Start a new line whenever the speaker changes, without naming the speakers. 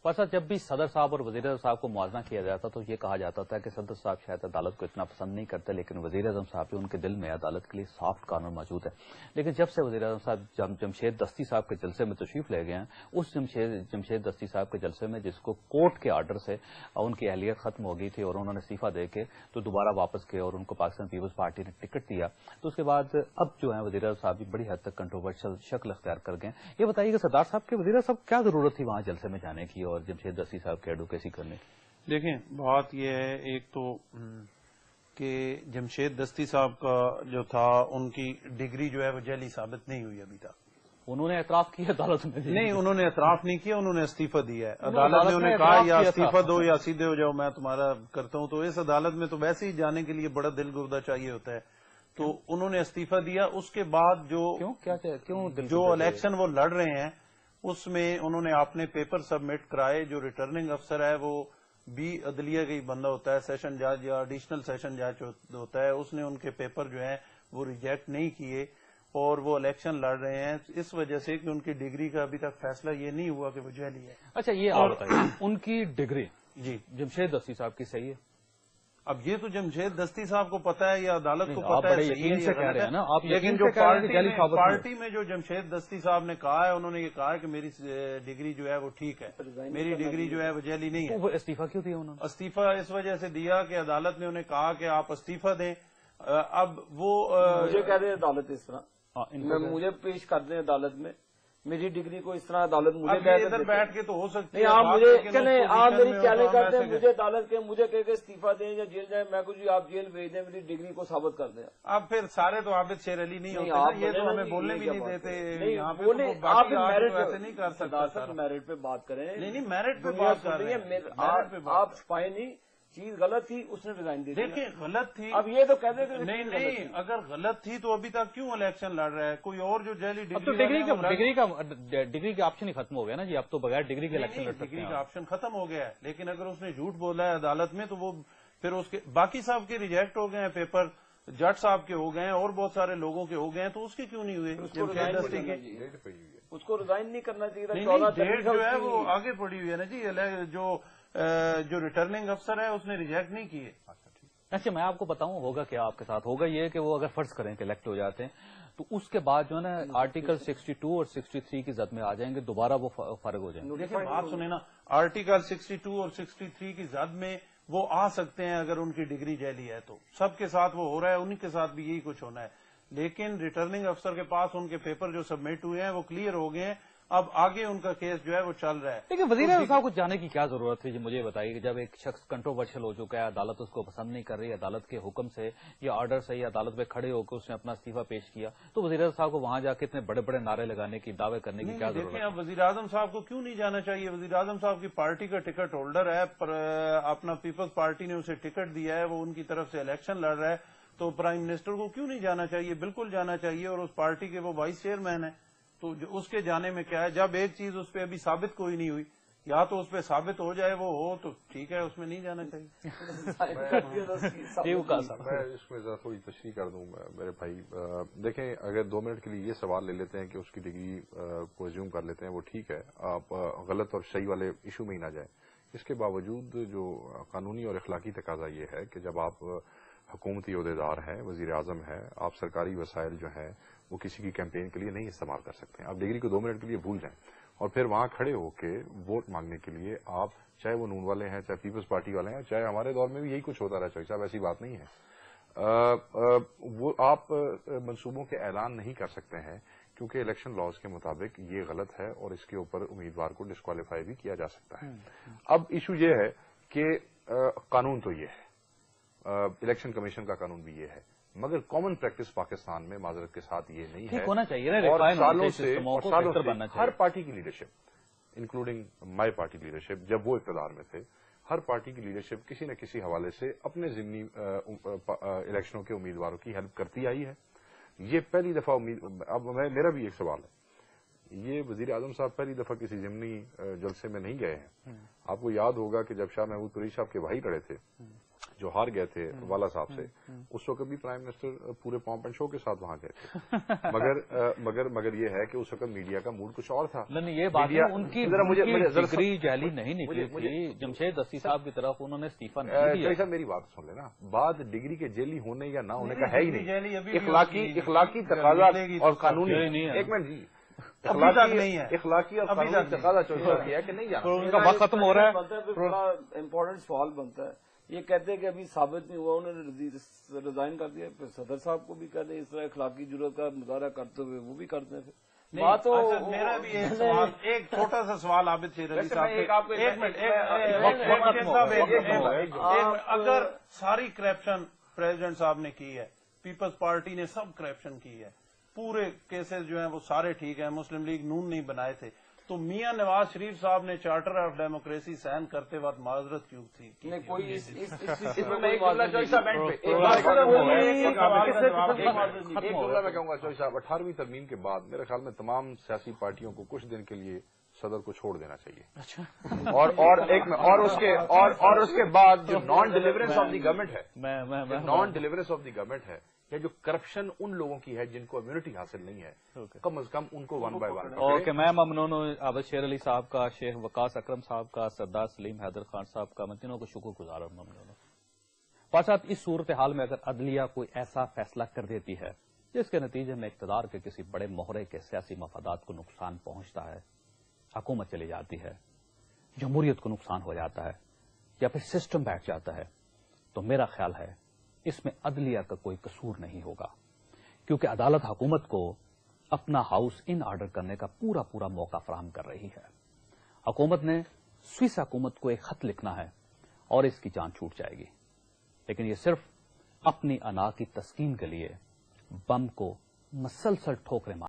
वैसा जब भी सदर साहब और वजीर आज़म साहब को मुआवजा किया जाता तो ये कहा जाता था कि सदर साहब शायद अदालत को इतना पसंद नहीं करते, लेकिन वजीर आज़म साहब भी उनके दिल में अदालत के लिए सॉफ्ट कॉर्नर मौजूद है। लेकिन जब से वजीर आज़म साहब जमशेद दस्ती साहब के जलसे में तशरीफ ले गए हैं, उस जमशेद दस्ती साहब के जलसे में जिसको कोर्ट के आर्डर से उनकी अहलियत खत्म हो गई थी और उन्होंने इस्तीफा दे के तो दोबारा वापस गए और उनको पाकिस्तान पीपल्स पार्टी ने टिकट दिया, तो उसके बाद अब जो है वजीर आज़म साहब भी बड़ी हद तक कंट्रोवर्शियल शक्ल अख्तियार कर गए। ये बताइए कि सरदार साहब के वजीर आज़म साहब क्या जरूरत थी वहां जलसे में जाने की और जमशेद दस्ती साहब की एडवोकेसी करने की?
देखें, बात यह है एक तो कि जमशेद दस्ती साहब का जो था उनकी डिग्री जो है वो जाली साबित नहीं हुई अभी तक।
उन्होंने एतराफ किया अदालत में?
नहीं, उन्होंने एतराफ नहीं किया, उन्होंने इस्तीफा दिया है। अदालत ने उन्हें कहा या इस्तीफा दो या सीधे हो जाओ, मैं तुम्हारा करता हूं। तो इस अदालत में तो वैसे ही जाने के लिए बड़ा दिल गुर्दा चाहिए होता है, तो उन्होंने इस्तीफा दिया। उसके बाद जो इलेक्शन वो लड़ रहे हैं उसमें उन्होंने अपने पेपर सबमिट कराए। जो रिटर्निंग अफसर है वो भी अदलिया का ही बंदा होता है, सेशन जज या एडिशनल सेशन जज होता है, उसने उनके पेपर जो है वो रिजेक्ट नहीं किए और वो इलेक्शन लड़ रहे हैं इस वजह से कि उनकी डिग्री का अभी तक फैसला ये नहीं हुआ कि वो जाली है।
अच्छा, ये आप बताइए उनकी डिग्री
जी
जमशेद दस्ती साहब की सही है?
अब ये तो जमशेद दस्ती साहब को पता है या अदालत को पता है, सही है
से कह रहे हैं ना आप,
लेकिन जो पार्टी में जो जमशेद दस्ती साहब ने कहा है, उन्होंने ये कहा है कि मेरी डिग्री जो है वो ठीक है, मेरी डिग्री जो है वो जाली नहीं है।
वो इस्तीफा क्यों दिया उन्होंने?
इस्तीफा इस वजह से दिया कि अदालत ने उन्हें कहा कि आप इस्तीफा दें। अब वो
मुझे कह रहे अदालत इस तरह मुझे पेश कर दें अदालत में, मेरी डिग्री को इस तरह अदालत मुझे
इधर बैठ के तो हो सकती है।
आप मुझे आप मेरी चैलेंज करते हैं, मुझे अदालत के मुझे कह के इस्तीफा दें या जेल जाए, मैं कुछ आप जेल भेज दें, मेरी डिग्री को साबित कर दें।
अब फिर सारे तो आबिद शेर अली नहीं होते, ये तो हमें बोलने भी नहीं देते यहाँ पे।
आप मेरिट
वैसे नहीं कर सकते,
मेरिट पे बात करें।
नहीं, मेरिट पे बात कर रहे हैं।
आप छुपाए नहीं, चीज गलत थी, उसने रिजाइन दे दिया।
देखिए गलत थी,
अब ये तो कहते हैं
नहीं, अगर गलत थी तो अभी तक क्यों इलेक्शन लड़ रहा है? कोई और जो जाली डिग्री,
अब तो डिग्री का ऑप्शन ही खत्म हो गया ना जी, अब तो बगैर डिग्री के इलेक्शन लड़ सकते हैं।
डिग्री का ऑप्शन खत्म हो गया है, लेकिन अगर उसने झूठ बोला है अदालत में तो वो फिर उसके बाकी साहब के रिजेक्ट हो गए हैं पेपर, जट साहब के हो गए हैं और बहुत सारे लोगों के हो गए हैं, तो उसके क्यों नहीं हुए?
उसको रिजाइन नहीं करना चाहिए
था। डेट जो है वो आगे पड़ी हुई है ना जी। जो रिटर्निंग अफसर है उसने रिजेक्ट नहीं किए।
अच्छा, मैं आपको बताऊं होगा क्या आपके साथ होगा ये कि वो अगर फर्ज करें कि इलेक्ट हो जाते हैं तो उसके बाद जो है ना आर्टिकल 62 और 63 की जद में आ जाएंगे, दोबारा वो फर्क हो जाएंगे।
देखिए बात सुने ना, आर्टिकल 62 और 63 की जद में वो आ सकते हैं अगर उनकी डिग्री जाली है तो। सबके साथ वो हो रहा है, उन्हीं के साथ भी यही कुछ होना है। लेकिन रिटर्निंग अफसर के पास उनके पेपर जो सबमिट हुए हैं वो क्लियर हो गए हैं, अब आगे उनका केस जो है वो चल रहा है।
लेकिन वजीर आज़म साहब को जाने की क्या जरूरत थी? मुझे बताइए कि जब एक शख्स कंट्रोवर्शियल हो चुका है, अदालत उसको पसंद नहीं कर रही, अदालत के हुक्म से या ऑर्डर से या अदालत में खड़े होकर उसने अपना इस्तीफा पेश किया, तो वजीर आज़म साहब को वहां जाकर इतने बड़े बड़े नारे लगाने की, दावे करने की क्या जरूरत है?
अब वजीर आज़म साहब को क्यों नहीं जाना चाहिए? वजीर आज़म साहब की पार्टी का टिकट होल्डर है, अपना पीपल्स पार्टी ने उसे टिकट दिया है, वो उनकी तरफ से इलेक्शन लड़ रहा है, तो प्राइम मिनिस्टर को क्यों नहीं जाना चाहिए? बिल्कुल जाना चाहिए। और उस पार्टी के वो वाइस चेयरमैन है, तो उसके जाने में क्या है? जब एक चीज उस पर अभी साबित कोई नहीं हुई, या तो उस पर साबित हो जाए वो हो तो ठीक है, उसमें नहीं जाना चाहिए।
मैं इसमें जरा थोड़ी तशरीह कर दूं मेरे भाई। देखें, अगर 2 मिनट के लिए ये सवाल ले लेते हैं कि उसकी डिग्री को एज्यूम कर लेते हैं, वो ठीक है, आप गलत और सही वाले इशू में ही ना जाए। इसके बावजूद जो कानूनी और अखलाकी तकाजा ये है कि जब आप हुकूमती ओहदेदार हैं, वजीर आजम है, आप सरकारी वसाइल जो हैं वो किसी की कैंपेन के लिए नहीं इस्तेमाल कर सकते हैं। आप डिग्री को 2 मिनट के लिए भूल जाएं और फिर वहां खड़े होके वोट मांगने के लिए आप, चाहे वो नून वाले हैं, चाहे पीपल्स पार्टी वाले हैं, चाहे हमारे दौर में भी यही कुछ होता रहा चौधरी साहब, ऐसी बात नहीं है। वो आप मंसूबों के ऐलान नहीं कर सकते हैं क्योंकि इलेक्शन लॉज के मुताबिक ये गलत है और इसके ऊपर उम्मीदवार को डिस्क्वालीफाई भी किया जा सकता है। अब इशू ये है कि कानून तो ये है, इलेक्शन कमीशन का कानून भी ये है, मगर कॉमन प्रैक्टिस पाकिस्तान में माजरत के साथ ये नहीं है।
होना चाहिए ना,
और
सालों
से हर पार्टी की leadership, including my party leadership, जब वो इक़्तिदार में थे, हर पार्टी की लीडरशिप किसी न किसी हवाले से अपने ज़िम्नी इलेक्शनों के उम्मीदवारों की हेल्प करती आई है। ये पहली दफा अब मेरा भी एक सवाल है,
یہ وزیر اعظم صاحب پہلی دفعہ کسی ضمنی جلسے میں نہیں گئے ہیں. آپ کو یاد ہوگا کہ جب شاہ محمود قریشی صاحب کے بھائی لڑے تھے جو ہار گئے تھے والا صاحب سے, اس وقت بھی پرائم منسٹر پورے پومپ اینڈ شو کے ساتھ وہاں گئے تھے. مگر یہ ہے کہ اس وقت میڈیا کا موڈ کچھ اور تھا.
نہیں, یہ بات ہے ان کی ڈگری جعلی نہیں نکلی تھی. جمشید استی صاحب کی طرف انہوں نے استعفیٰ نہیں دیا.
صاحب میری بات سن لینا, بات ڈگری کے جیلی ہونے یا نہ ہونے کا ہے ہی نہیں. اخلاقی تقاضا اور قانونی, ایک منٹ جی, اخلاقی اور قانونی تقاضا چوہدری کیا ہے کہ نہیں جانا.
ان کا وقت ختم ہو رہا ہے.
بڑا امپورٹنٹ سوال بنتا ہے, یہ کہتے ہیں کہ ابھی ثابت نہیں ہوا, انہوں نے ریزائن کر دیا. پھر صدر صاحب کو بھی کہتے ہیں اس طرح اخلاقی ضرورت کا مظاہرہ کرتے ہوئے وہ بھی کرتے ہیں.
بات تو میرا بھی ایک سوال, ایک چھوٹا سا سوال عابد شیر علی صاحب, ایک منٹ, اگر ساری کرپشن پریزیڈنٹ صاحب نے کی ہے, پیپلز پارٹی نے سب کرپشن کی ہے, پورے کیسز جو ہیں وہ سارے ٹھیک ہیں, مسلم لیگ نون نہیں بنائے تھے, تو میاں نواز شریف صاحب نے چارٹر آف ڈیموکریسی سائن کرتے وقت معذرت کیوں تھی؟
ایک جملہ میں کہوں گا چوہدری صاحب, 18ویں ترمیم کے بعد میرے خیال میں تمام سیاسی پارٹیوں کو کچھ دن کے لیے صدر کو چھوڑ دینا چاہیے. اور اس کے بعد جو non deliverance of the government ہے, non deliverance of the government ہے, یا جو کرپشن ان لوگوں کی ہے جن کو امیونٹی حاصل نہیں ہے, کم از کم ان کو 1 بائی 1.
اوکے, میں ممنون ہوں عابد شیر علی صاحب کا, شیخ وقاص اکرم صاحب کا, سردار سلیم حیدر خان صاحب کا, میں تینوں کو شکر گزار اور ممنون ہوں. پاشا, اس صورتحال میں اگر عدلیہ کوئی ایسا فیصلہ کر دیتی ہے جس کے نتیجے میں اقتدار کے کسی بڑے مہرے کے سیاسی مفادات کو نقصان پہنچتا ہے, حکومت چلی جاتی ہے, جمہوریت کو نقصان ہو جاتا ہے, یا پھر سسٹم بیٹھ جاتا ہے, تو میرا خیال ہے اس میں عدلیہ کا کوئی قصور نہیں ہوگا, کیونکہ عدالت حکومت کو اپنا ہاؤس ان آرڈر کرنے کا پورا موقع فراہم کر رہی ہے. حکومت نے سوئس حکومت کو ایک خط لکھنا ہے اور اس کی جان چھوٹ جائے گی, لیکن یہ صرف اپنی انا کی تسکین کے لیے بم کو مسلسل ٹھوکریں مار